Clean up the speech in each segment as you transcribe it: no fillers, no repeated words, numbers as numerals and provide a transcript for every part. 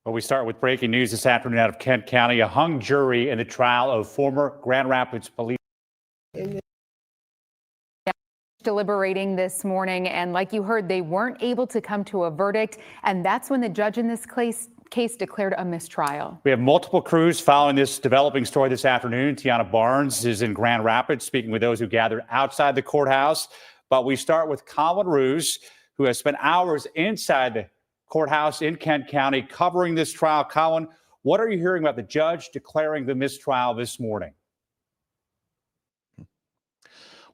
Well, we start with breaking news this afternoon out of Kent County. A hung jury in the trial of former Grand Rapids police. Deliberating this morning, and like you heard, they weren't able to come to a verdict, and that's when the judge in this case declared a mistrial. We have multiple crews following this developing story this afternoon. Tiana Barnes is in Grand Rapids speaking with those who gathered outside the courthouse. But we start with Colin Roos, who has spent hours inside the courthouse in Kent County covering this trial. Colin, what are you hearing about the judge declaring the mistrial this morning?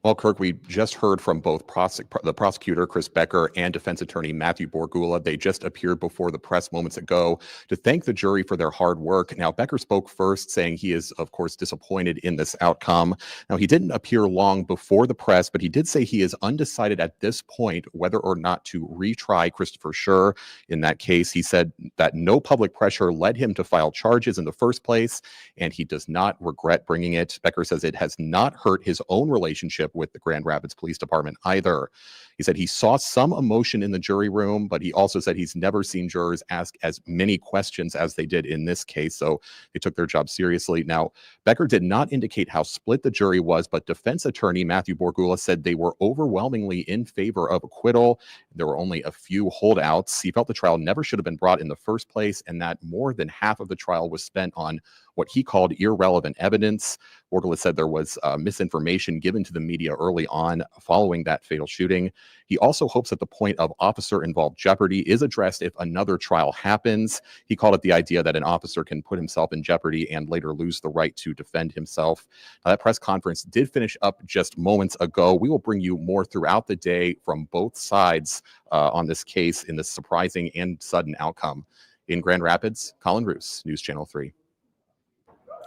Well, Kirk, we just heard from both the prosecutor, Chris Becker, and defense attorney Matthew Borgula. They just appeared before the press moments ago to thank the jury for their hard work. Now, Becker spoke first, saying he is, of course, disappointed in this outcome. Now, he didn't appear long before the press, but he did say he is undecided at this point whether or not to retry Christopher Schurr in that case. He said that no public pressure led him to file charges in the first place, and he does not regret bringing it. Becker says it has not hurt his own relationship with the Grand Rapids Police Department either. He said he saw some emotion in the jury room, but he also said he's never seen jurors ask as many questions as they did in this case, so they took their job seriously. Now, Becker did not indicate how split the jury was, but defense attorney Matthew Borgula said they were overwhelmingly in favor of acquittal. There were only a few holdouts. He felt the trial never should have been brought in the first place, and that more than half of the trial was spent on what he called irrelevant evidence. Borgula said there was misinformation given to the media early on following that fatal shooting. He also hopes that the point of officer-involved jeopardy is addressed if another trial happens. He called it the idea that an officer can put himself in jeopardy and later lose the right to defend himself. Now, that press conference did finish up just moments ago. We will bring you more throughout the day from both sides on this case in this surprising and sudden outcome. In Grand Rapids, Colin Roos, News Channel 3.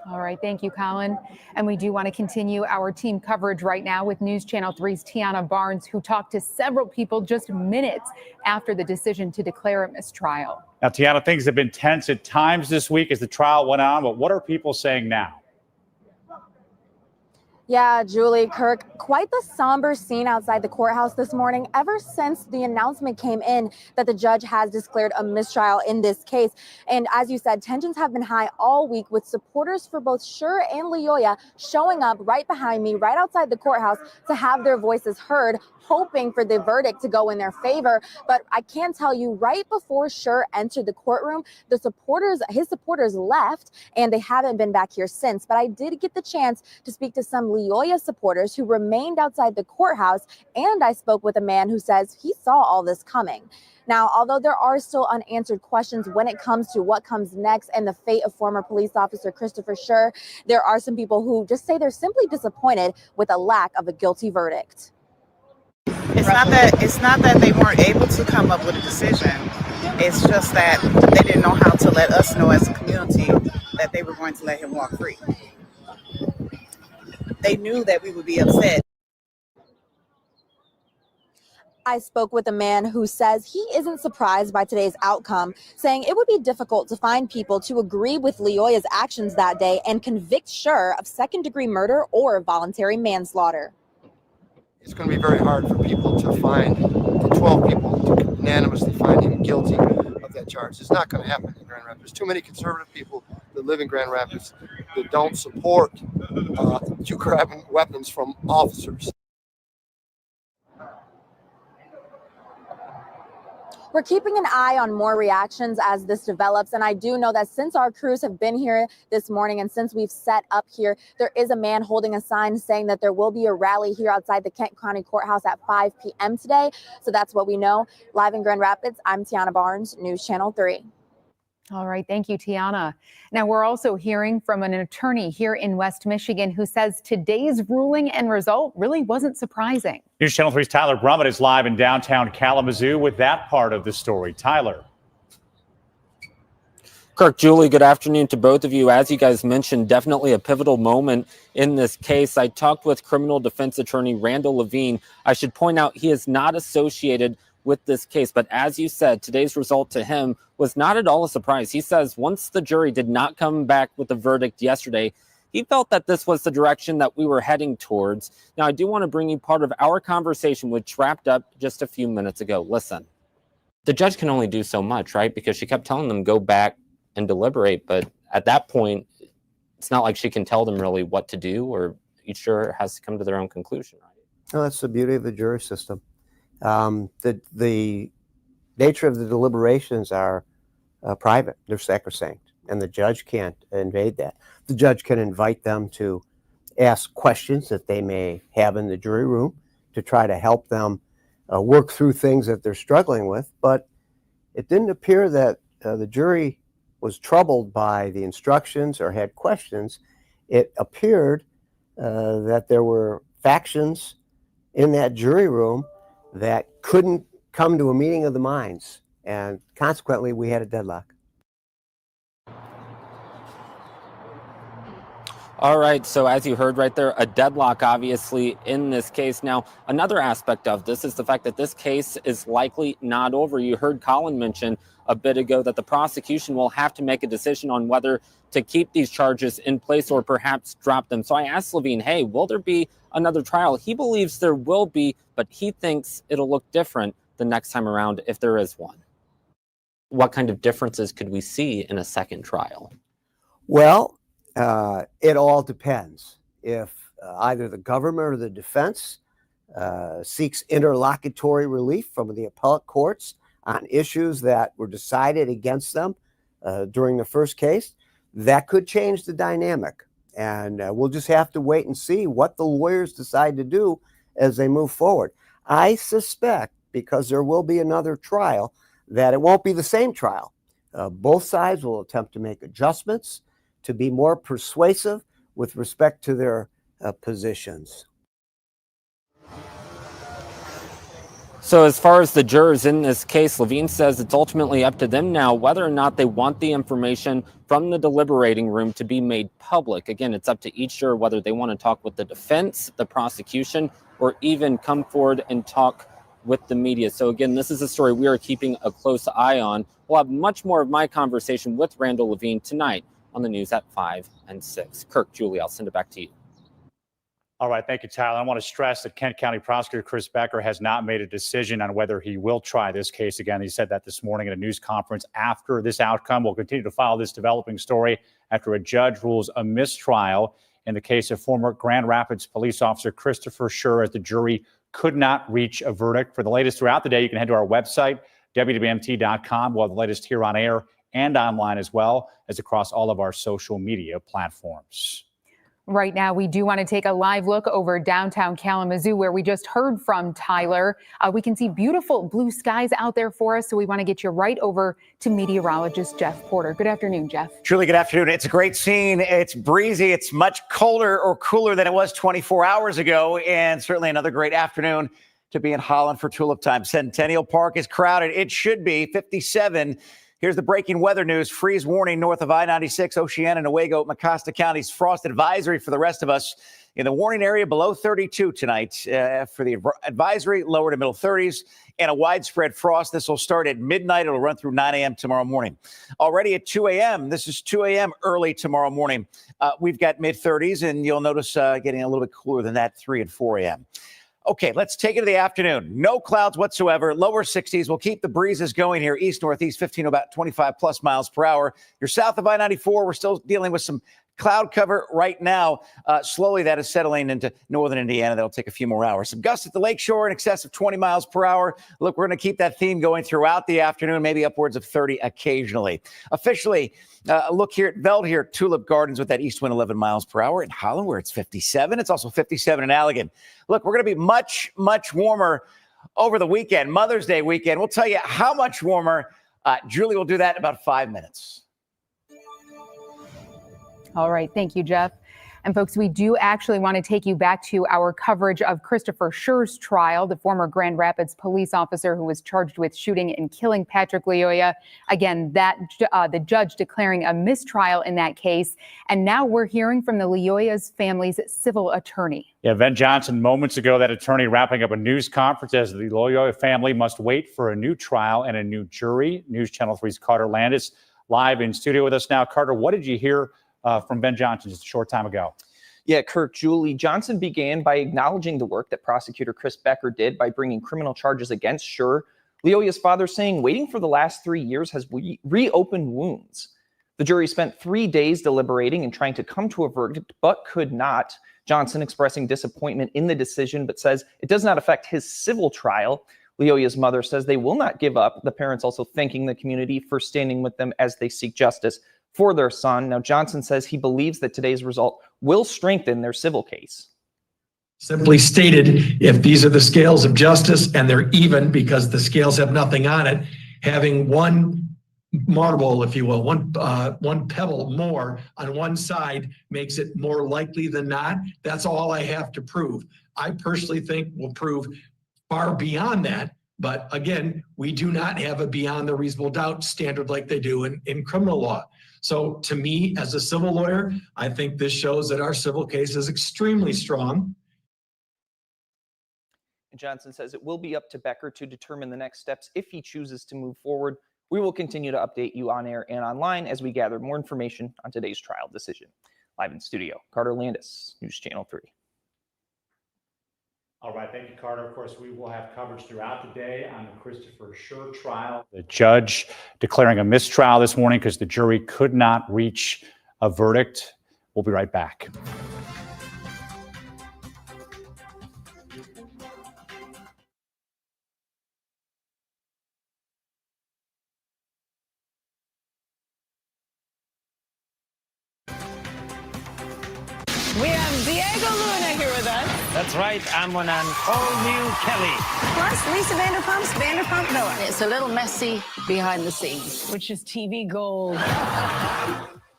All right, thank you, Colin. And we do want to continue our team coverage right now with News Channel 3's Tiana Barnes, who talked to several people just minutes after the decision to declare a mistrial. Now, Tiana, things have been tense at times this week as the trial went on, but what are people saying now? Yeah, Julie, Kirk, quite the somber scene outside the courthouse this morning ever since the announcement came in that the judge has declared a mistrial in this case. And as you said, tensions have been high all week with supporters for both Schurr and Loyola showing up right behind me, right outside the courthouse to have their voices heard, hoping for the verdict to go in their favor. But I can tell you, right before Schurr entered the courtroom, his supporters left, and they haven't been back here since. But I did get the chance to speak to some Loyola supporters who remained outside the courthouse, and I spoke with a man who says he saw all this coming. Now, although there are still unanswered questions when it comes to what comes next and the fate of former police officer Christopher Schurr, there are some people who just say they're simply disappointed with a lack of a guilty verdict. It's not that they weren't able to come up with a decision. It's just that they didn't know how to let us know as a community that they were going to let him walk free. They knew that we would be upset. I spoke with a man who says he isn't surprised by today's outcome, saying it would be difficult to find people to agree with Loyola's actions that day and convict Schurr of second-degree murder or voluntary manslaughter. It's going to be very hard for people to find, the 12 people to unanimously find him guilty of that charge. It's not going to happen in Grand Rapids. There's too many conservative people that live in Grand Rapids that don't support you grabbing weapons from officers. We're keeping an eye on more reactions as this develops, and I do know that since our crews have been here this morning and since we've set up here, there is a man holding a sign saying that there will be a rally here outside the Kent County Courthouse at 5 p.m. today. So that's what we know. Live in Grand Rapids, I'm Tiana Barnes, News Channel 3. All right. Thank you, Tiana. Now, we're also hearing from an attorney here in West Michigan who says today's ruling and result really wasn't surprising. News Channel 3's Tyler Brummett is live in downtown Kalamazoo with that part of the story. Tyler. Kirk, Julie, good afternoon to both of you. As you guys mentioned, definitely a pivotal moment in this case. I talked with criminal defense attorney Randall Levine. I should point out he is not associated with this case, but as you said, today's result to him was not at all a surprise. He says once the jury did not come back with a verdict yesterday, he felt that this was the direction that we were heading towards. Now, I do want to bring you part of our conversation, which wrapped up just a few minutes ago. Listen. The judge can only do so much, right? Because she kept telling them, go back and deliberate. But at that point, it's not like she can tell them really what to do, or each juror has to come to their own conclusion, right? No, that's the beauty of the jury system. The nature of the deliberations are private. They're sacrosanct, and the judge can't invade that. The judge can invite them to ask questions that they may have in the jury room to try to help them work through things that they're struggling with. But it didn't appear that the jury was troubled by the instructions or had questions. It appeared that there were factions in that jury room that couldn't come to a meeting of the minds, and consequently we had a deadlock. All right, so as you heard right there, a deadlock obviously in this case. Now, another aspect of this is the fact that this case is likely not over. You heard Colin mention a bit ago that the prosecution will have to make a decision on whether to keep these charges in place or perhaps drop them. So I asked Levine, hey, will there be another trial? He believes there will be, but he thinks it'll look different the next time around if there is one. What kind of differences could we see in a second trial? Well, it all depends. If either the government or the defense seeks interlocutory relief from the appellate courts on issues that were decided against them during the first case, that could change the dynamic. And we'll just have to wait and see what the lawyers decide to do as they move forward. I suspect, because there will be another trial, that it won't be the same trial. Both sides will attempt to make adjustments to be more persuasive with respect to their positions. So as far as the jurors in this case, Levine says it's ultimately up to them now whether or not they want the information from the deliberating room to be made public. Again, it's up to each juror whether they want to talk with the defense, the prosecution, or even come forward and talk with the media. So again, this is a story we are keeping a close eye on. We'll have much more of my conversation with Randall Levine tonight on the news at 5 and 6. Kirk, Julie, I'll send it back to you. All right, thank you, Tyler. I want to stress that Kent County Prosecutor Chris Becker has not made a decision on whether he will try this case again. He said that this morning at a news conference after this outcome. We'll continue to follow this developing story after a judge rules a mistrial in the case of former Grand Rapids police officer Christopher Schurr, as the jury could not reach a verdict. For the latest throughout the day, you can head to our website, WWMT.com. We'll have the latest here on air and online, as well as across all of our social media platforms. Right now, we do want to take a live look over downtown Kalamazoo, where we just heard from Tyler. We can see beautiful blue skies out there for us, so we want to get you right over to meteorologist Jeff Porter. Good afternoon, Jeff. Julie, good afternoon. It's a great scene. It's breezy. It's much colder or cooler than it was 24 hours ago, and certainly another great afternoon to be in Holland for Tulip Time. Centennial Park is crowded. It should be 57. Here's the breaking weather news. Freeze warning north of I-96, Oceana, Newaygo, Mecosta counties. Frost advisory for the rest of us in the warning area below 32 tonight. For the advisory, lower to middle 30s, and a widespread frost. This will start at midnight. It'll run through 9 a.m. tomorrow morning. Already at 2 a.m., this is 2 a.m. early tomorrow morning. We've got mid-30s, and you'll notice getting a little bit cooler than that, 3 and 4 a.m. Okay, let's take it to the afternoon. No clouds whatsoever. Lower 60s. We'll keep the breezes going here. East-northeast, 15 to about 25-plus miles per hour. You're south of I-94. We're still dealing with some cloud cover right now. Slowly, that is settling into northern Indiana. That'll take a few more hours. Some gusts at the lakeshore in excess of 20 miles per hour. Look, we're going to keep that theme going throughout the afternoon, maybe upwards of 30 occasionally. Officially, look here at Veld here, Tulip Gardens with that east wind 11 miles per hour. In Holland, where it's 57. It's also 57 in Allegan. Look, we're going to be much, much warmer over the weekend, Mother's Day weekend. We'll tell you how much warmer. Julie will do that in about 5 minutes. All right. Thank you, Jeff. And folks, we do actually want to take you back to our coverage of Christopher Schurr's trial, the former Grand Rapids police officer who was charged with shooting and killing Patrick Loyola. Again, the judge declaring a mistrial in that case. And now we're hearing from the Loyola's family's civil attorney. Yeah, Ben Johnson, moments ago, that attorney wrapping up a news conference as the Loyola family must wait for a new trial and a new jury. News Channel 3's Carter Landis live in studio with us now. Carter, what did you hear from Ben Johnson just a short time ago? Yeah, Kirk, Julie, Johnson began by acknowledging the work that prosecutor Chris Becker did by bringing criminal charges against Schurr. Loyola's father saying waiting for the last 3 years has reopened wounds. The jury spent 3 days deliberating and trying to come to a verdict, but could not. Johnson expressing disappointment in the decision, but says it does not affect his civil trial. Leoya's mother says they will not give up. The parents also thanking the community for standing with them as they seek justice for their son. Now, Johnson says he believes that today's result will strengthen their civil case. Simply stated, if these are the scales of justice and they're even because the scales have nothing on it, having one marble, if you will, one pebble more on one side makes it more likely than not. That's all I have to prove. I personally think we'll prove far beyond that. But again, we do not have a beyond the reasonable doubt standard like they do in criminal law. So to me, as a civil lawyer, I think this shows that our civil case is extremely strong. Johnson says it will be up to Becker to determine the next steps if he chooses to move forward. We will continue to update you on air and online as we gather more information on today's trial decision. Live in studio, Carter Landis, News Channel 3. All right, thank you, Carter. Of course, we will have coverage throughout the day on the Christopher Schurr trial. The judge declaring a mistrial this morning because the jury could not reach a verdict. We'll be right back. We have Diego Luna here with us. That's right. I'm on an all-new Kelly. Plus, Lisa Vanderpump Miller. It's a little messy behind the scenes, which is TV gold.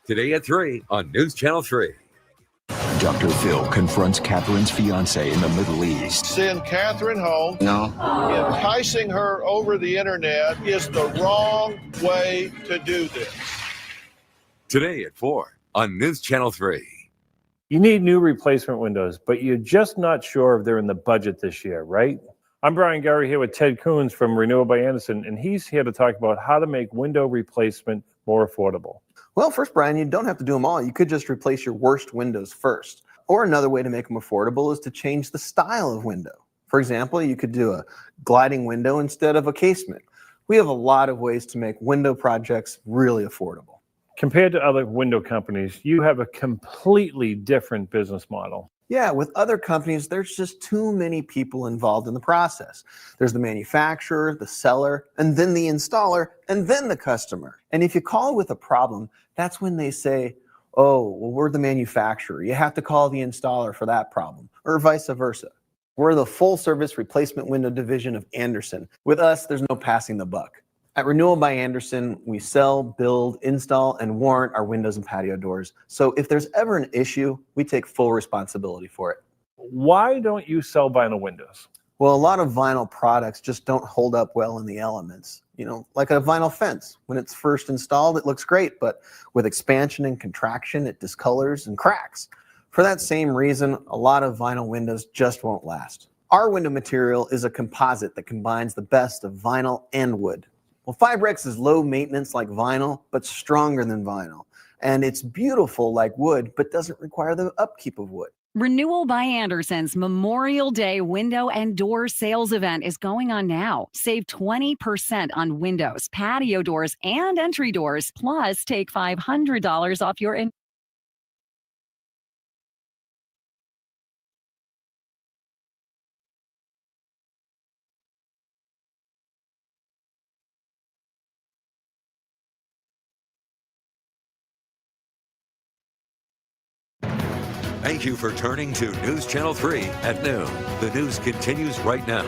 Today at 3 on News Channel 3. Dr. Phil confronts Catherine's fiancé in the Middle East. Send Catherine home. No. Enticing her over the internet is the wrong way to do this. Today at 4 on News Channel 3. You need new replacement windows, but you're just not sure if they're in the budget this year, right? I'm Brian Gary here with Ted Coons from Renewal by Anderson, and he's here to talk about how to make window replacement more affordable. Well, first, Brian, you don't have to do them all. You could just replace your worst windows first. Or another way to make them affordable is to change the style of window. For example, you could do a gliding window instead of a casement. We have a lot of ways to make window projects really affordable. Compared to other window companies, you have a completely different business model. Yeah, with other companies, there's just too many people involved in the process. There's the manufacturer, the seller, and then the installer, and then the customer. And if you call with a problem, that's when they say, oh, well, we're the manufacturer. You have to call the installer for that problem, or vice versa. We're the full-service replacement window division of Anderson. With us, there's no passing the buck. At Renewal by Anderson, we sell, build, install, and warrant our windows and patio doors. So if there's ever an issue, we take full responsibility for it. Why don't you sell vinyl windows? Well, a lot of vinyl products just don't hold up well in the elements. You know, like a vinyl fence. When it's first installed, it looks great, but with expansion and contraction, it discolors and cracks. For that same reason, a lot of vinyl windows just won't last. Our window material is a composite that combines the best of vinyl and wood. Well, Fibrex is low maintenance like vinyl, but stronger than vinyl. And it's beautiful like wood, but doesn't require the upkeep of wood. Renewal by Anderson's Memorial Day window and door sales event is going on now. Save 20% on windows, patio doors, and entry doors. Plus, take $500 off your Thank you for turning to News Channel 3 at noon. The news continues right now.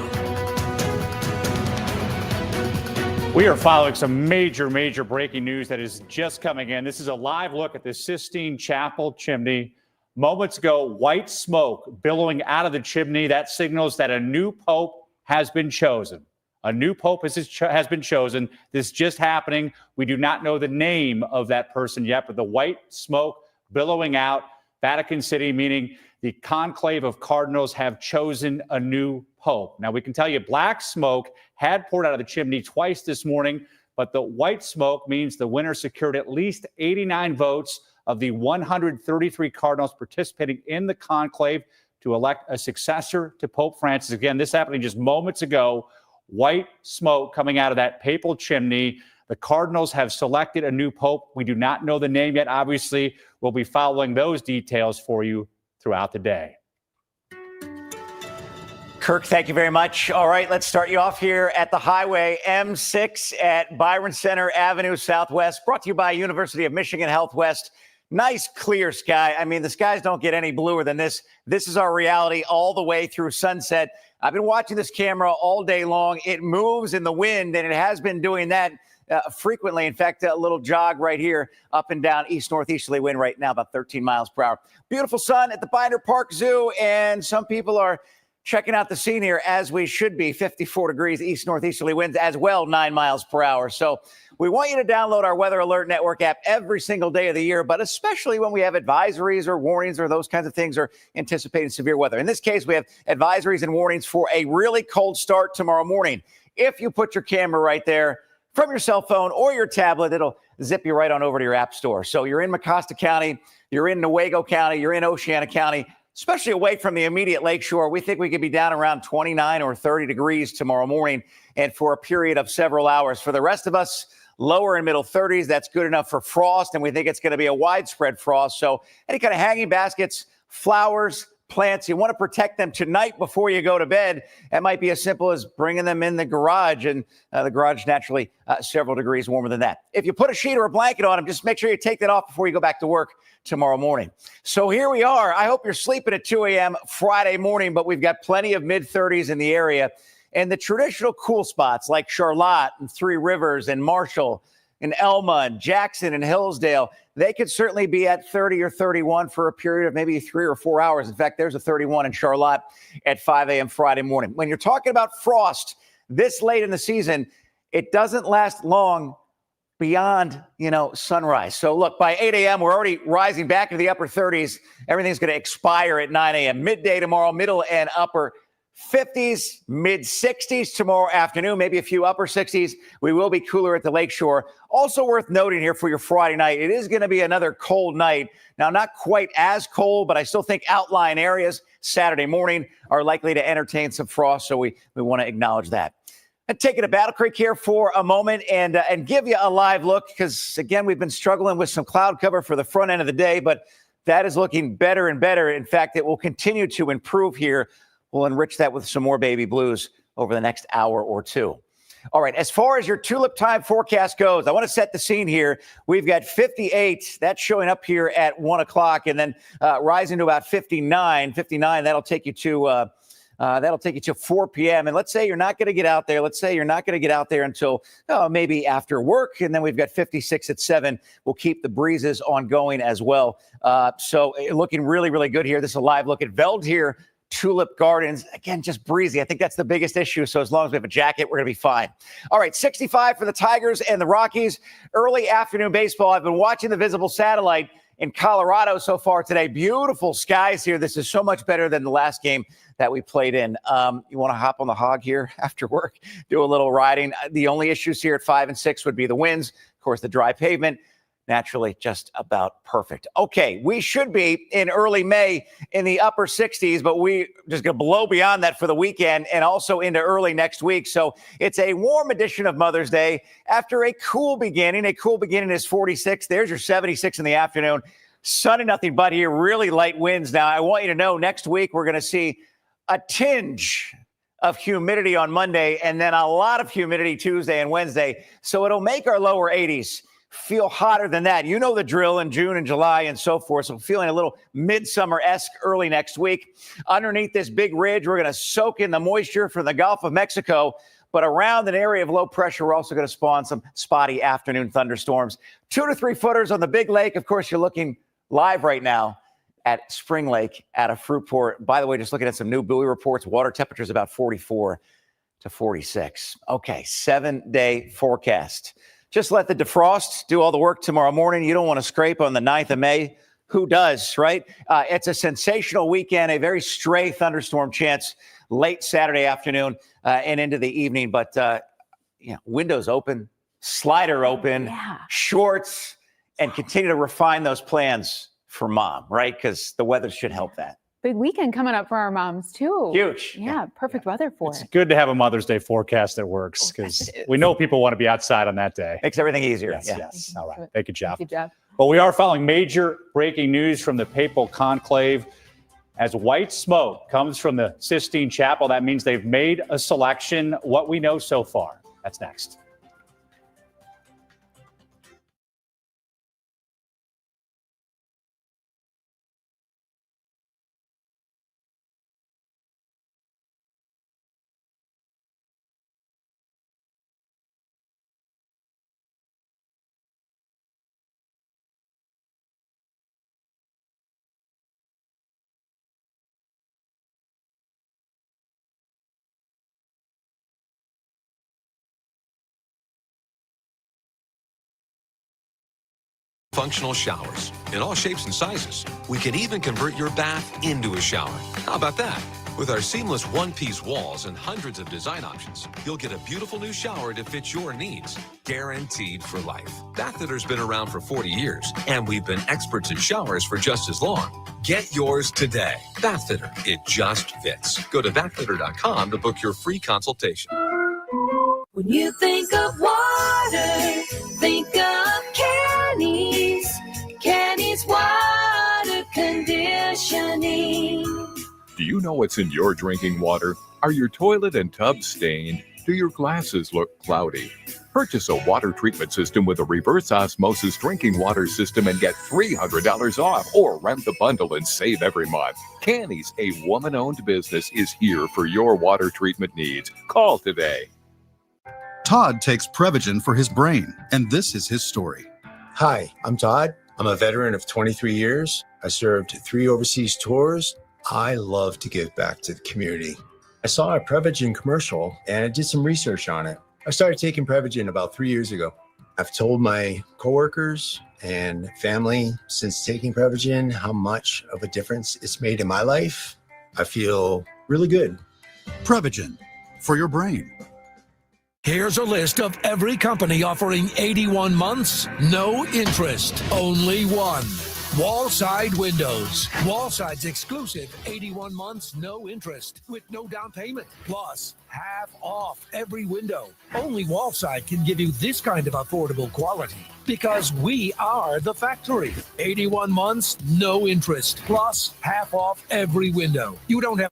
We are following some major breaking news that is just coming in. This is a live look at the Sistine Chapel chimney. Moments ago, white smoke billowing out of the chimney. That signals that a new pope has been chosen. A new pope has been chosen. This just happening. We do not know the name of that person yet, but the white smoke billowing out. Vatican City, meaning the conclave of cardinals have chosen a new pope. Now, we can tell you black smoke had poured out of the chimney twice this morning, but the white smoke means the winner secured at least 89 votes of the 133 cardinals participating in the conclave to elect a successor to Pope Francis. Again, this happening just moments ago. White smoke coming out of that papal chimney. The Cardinals have selected a new pope. We do not know the name yet. Obviously, we'll be following those details for you throughout the day. Kirk, thank you very much. All right, let's start you off here at the highway M6 at Byron Center Avenue Southwest, brought to you by University of Michigan Health West. Nice, clear sky. I mean, the skies don't get any bluer than this. This is our reality all the way through sunset. I've been watching this camera all day long. It moves in the wind, and it has been doing that frequently. In fact, a little jog right here, up and down, east-northeasterly wind right now, about 13 miles per hour. Beautiful sun at the Binder Park Zoo, and some people are checking out the scene here, as we should be. 54 degrees, east-northeasterly winds as well, 9 miles per hour. So we want you to download our Weather Alert Network app every single day of the year, but especially when we have advisories or warnings or those kinds of things, or anticipating severe weather. In this case, we have advisories and warnings for a really cold start tomorrow morning. If you put your camera right there from your cell phone or your tablet, it'll zip you right on over to your app store. So you're in Mecosta County, you're in Newaygo County, you're in Oceana County, especially away from the immediate lakeshore. We think we could be down around 29 or 30 degrees tomorrow morning, and for a period of several hours. For the rest of us, lower and middle 30s, that's good enough for frost, and we think it's going to be a widespread frost. So any kind of hanging baskets, flowers, plants, you want to protect them tonight before you go to bed. That might be as simple as bringing them in the garage, and the garage naturally several degrees warmer than that. If you put a sheet or a blanket on them, just make sure you take that off before you go back to work tomorrow morning. So here we are. I hope you're sleeping at 2 a.m. Friday morning, but we've got plenty of mid-30s in the area. And the traditional cool spots like Charlotte and Three Rivers and Marshall and Elma and Jackson and Hillsdale, they could certainly be at 30 or 31 for a period of maybe 3 or 4 hours. In fact, there's a 31 in Charlotte at 5 a.m. Friday morning. When you're talking about frost this late in the season, it doesn't last long beyond, sunrise. So look, by 8 a.m., we're already rising back into the upper 30s. Everything's going to expire at 9 a.m. Midday tomorrow, middle and upper 50s, mid 60s tomorrow afternoon, maybe a few upper 60s. We will be cooler at the lakeshore. Also worth noting here for your Friday night, it is going to be another cold night. Now, not quite as cold, but I still think outlying areas Saturday morning are likely to entertain some frost. So we want to acknowledge that. And taking a Battle Creek here for a moment and give you a live look, because, again, we've been struggling with some cloud cover for the front end of the day, but that is looking better and better. In fact, it will continue to improve here. We'll enrich that with some more baby blues over the next hour or two. All right, as far as your tulip time forecast goes, I want to set the scene here. We've got 58. That's showing up here at 1 o'clock, and then rising to about 59. 59, that'll take you to 4 p.m. And let's say you're not going to get out there. Let's say you're not going to get out there until maybe after work. And then we've got 56 at 7. We'll keep the breezes ongoing as well. So looking really, really good here. This is a live look at Veld here. Tulip Gardens, again, just breezy. I think that's the biggest issue. So as long as we have a jacket, we're going to be fine. All right, 65 for the Tigers and the Rockies. Early afternoon baseball. I've been watching the visible satellite in Colorado so far today. Beautiful skies here. This is so much better than the last game that we played in. You want to hop on the hog here after work, do a little riding. The only issues here at 5 and 6 would be the winds. Of course, the dry pavement. Naturally, just about perfect. Okay, we should be in early May in the upper 60s, but we just going to blow beyond that for the weekend and also into early next week. So it's a warm edition of Mother's Day after a cool beginning. A cool beginning is 46. There's your 76 in the afternoon. Sunny, nothing but here. Really light winds. Now, I want you to know next week we're going to see a tinge of humidity on Monday and then a lot of humidity Tuesday and Wednesday. So it'll make our lower 80s feel hotter than that. You know the drill in June and July and so forth. So feeling a little midsummer-esque early next week. Underneath this big ridge, we're going to soak in the moisture from the Gulf of Mexico. But around an area of low pressure, we're also going to spawn some spotty afternoon thunderstorms. 2 to 3 footers on the big lake. Of course, you're looking live right now at Spring Lake at a Fruitport. By the way, just looking at some new buoy reports, water temperature is about 44 to 46. Okay, 7-day forecast. Just let the defrost do all the work tomorrow morning. You don't want to scrape on the 9th of May. Who does, right? It's a sensational weekend, a very stray thunderstorm chance late Saturday afternoon and into the evening. But, windows open, slider open, shorts, and continue to refine those plans for mom, right? Because the weather should help that. Big weekend coming up for our moms, too. Huge. Yeah, perfect weather for It's it. good to have a Mother's Day forecast that works because we know people want to be outside on that day. Makes everything easier. Yes, Yeah. yes. All right. Thank you, Jeff. Thank you, Jeff. Well, we are following major breaking news from the papal conclave. As white smoke comes from the Sistine Chapel, that means they've made a selection. What we know so far. That's next. Functional showers in all shapes and sizes. We can even convert your bath into a shower. How about that? With our seamless one-piece walls and hundreds of design options, you'll get a beautiful new shower to fit your needs, guaranteed for life. Bathfitter's been around for 40 years, and we've been experts in showers for just as long. Get yours today. Bathfitter, it just fits. Go to bathfitter.com to book your free consultation. When you think of water, think of Kenny's. Kenny's water conditioning. Do you know what's in your drinking water? Are your toilet and tub stained? Do your glasses look cloudy? Purchase a water treatment system with a reverse osmosis drinking water system and get $300 off, or rent the bundle and save every month. Kenny's, a woman-owned business, is here for your water treatment needs. Call today. Todd takes Prevagen for his brain, and this is his story. Hi, I'm Todd. I'm a veteran of 23 years. I served 3 overseas tours. I love to give back to the community. I saw a Prevagen commercial and I did some research on it. I started taking Prevagen about 3 years ago. I've told my coworkers and family since taking Prevagen how much of a difference it's made in my life. I feel really good. Prevagen for your brain. Here's a list of every company offering 81 months, no interest, only one. Wallside Windows. Wallside's exclusive 81 months, no interest, with no down payment, plus half off every window. Only Wallside can give you this kind of affordable quality because we are the factory. 81 months, no interest, plus half off every window. You don't have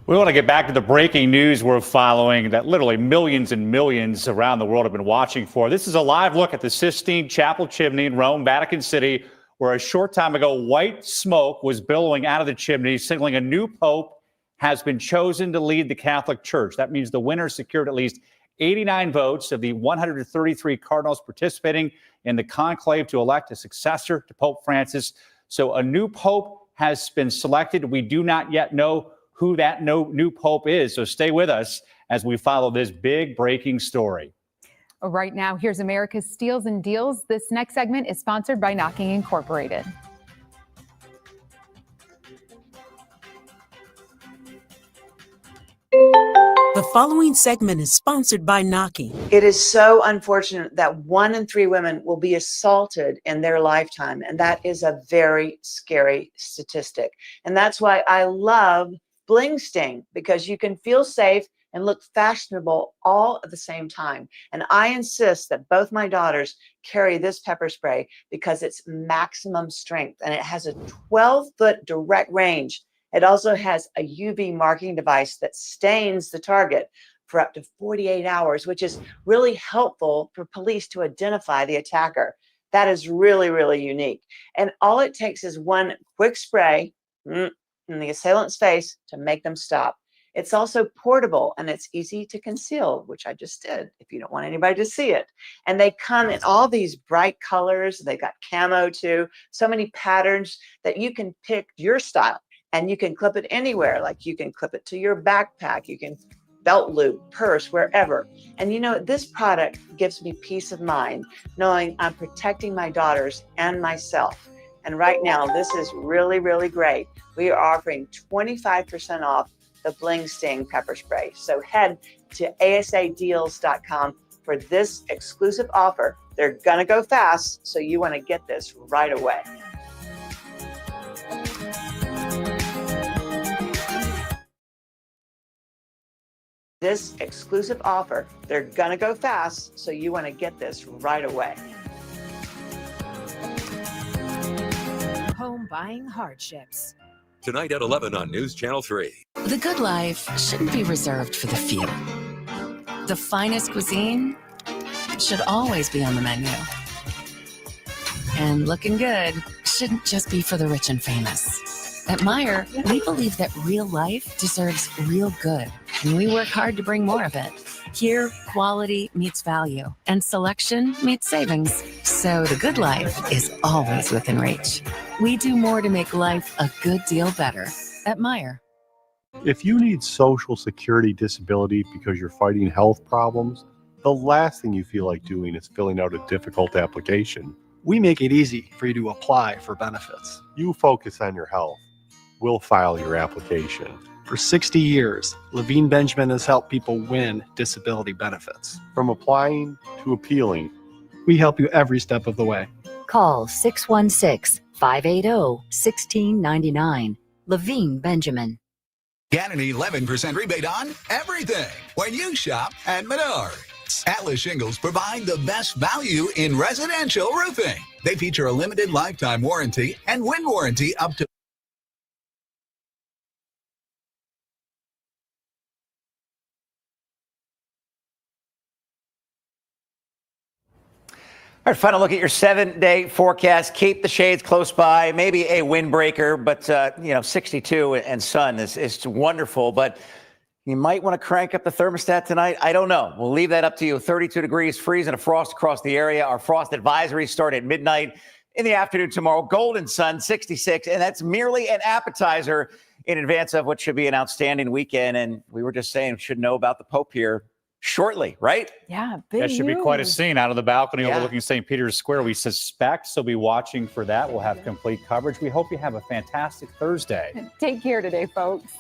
We want to get back to the breaking news we're following that literally millions and millions around the world have been watching for. This is a live look at the Sistine Chapel chimney in Rome, Vatican City, where a short time ago, white smoke was billowing out of the chimney, signaling a new pope has been chosen to lead the Catholic Church. That means the winner secured at least 89 votes of the 133 cardinals participating in the conclave to elect a successor to Pope Francis. So a new pope has been selected. We do not yet know who that new pope is. So stay with us as we follow this big breaking story. Right now, here's America's Steals and Deals. This next segment is sponsored by Knocking Incorporated. The following segment is sponsored by Knocking. It is so unfortunate that 1 in 3 women will be assaulted in their lifetime, and that is a very scary statistic. And that's why I love Bling Sting, because you can feel safe and look fashionable all at the same time. And I insist that both my daughters carry this pepper spray because it's maximum strength and it has a 12-foot direct range. It also has a UV marking device that stains the target for up to 48 hours, which is really helpful for police to identify the attacker. That is really, really unique. And all it takes is one quick spray in the assailant's face to make them stop. It's also portable and it's easy to conceal, which I just did if you don't want anybody to see it. And they come in all these bright colors. They got camo too, so many patterns that you can pick your style and you can clip it anywhere. Like you can clip it to your backpack, you can belt loop, purse, wherever. And you know, this product gives me peace of mind knowing I'm protecting my daughters and myself. And right now, this is really, really great. We are offering 25% off the Bling Sting pepper spray. So head to asadeals.com for this exclusive offer. They're gonna go fast, so you wanna get this right away. This exclusive offer, they're gonna go fast, so you wanna get this right away. Home buying hardships. Tonight at 11 on News Channel 3. The good life shouldn't be reserved for the few. The finest cuisine should always be on the menu. And looking good shouldn't just be for the rich and famous. At Meijer, we believe that real life deserves real good, and we work hard to bring more of it. Here, quality meets value, and selection meets savings. So the good life is always within reach. We do more to make life a good deal better at Meijer. If you need Social Security disability because you're fighting health problems, the last thing you feel like doing is filling out a difficult application. We make it easy for you to apply for benefits. You focus on your health. We'll file your application. For 60 years, Levine Benjamin has helped people win disability benefits. From applying to appealing, we help you every step of the way. Call 616-580-1699. Levine Benjamin. Get an 11% rebate on everything when you shop at Menards. Atlas Shingles provide the best value in residential roofing. They feature a limited lifetime warranty and wind warranty up to All right, final look at your 7-day forecast. Keep the shades close by. Maybe a windbreaker, but 62 and sun is wonderful. But you might want to crank up the thermostat tonight. I don't know. We'll leave that up to you. 32 degrees, freeze and a frost across the area. Our frost advisories start at midnight in the afternoon tomorrow. Golden sun, 66, and that's merely an appetizer in advance of what should be an outstanding weekend. And we were just saying, should know about the Pope here shortly, right? Yeah, big That should be quite a scene out of the balcony overlooking St. Peter's Square. We suspect, so be watching for that. We'll have complete coverage. We hope you have a fantastic Thursday. Take care today, folks.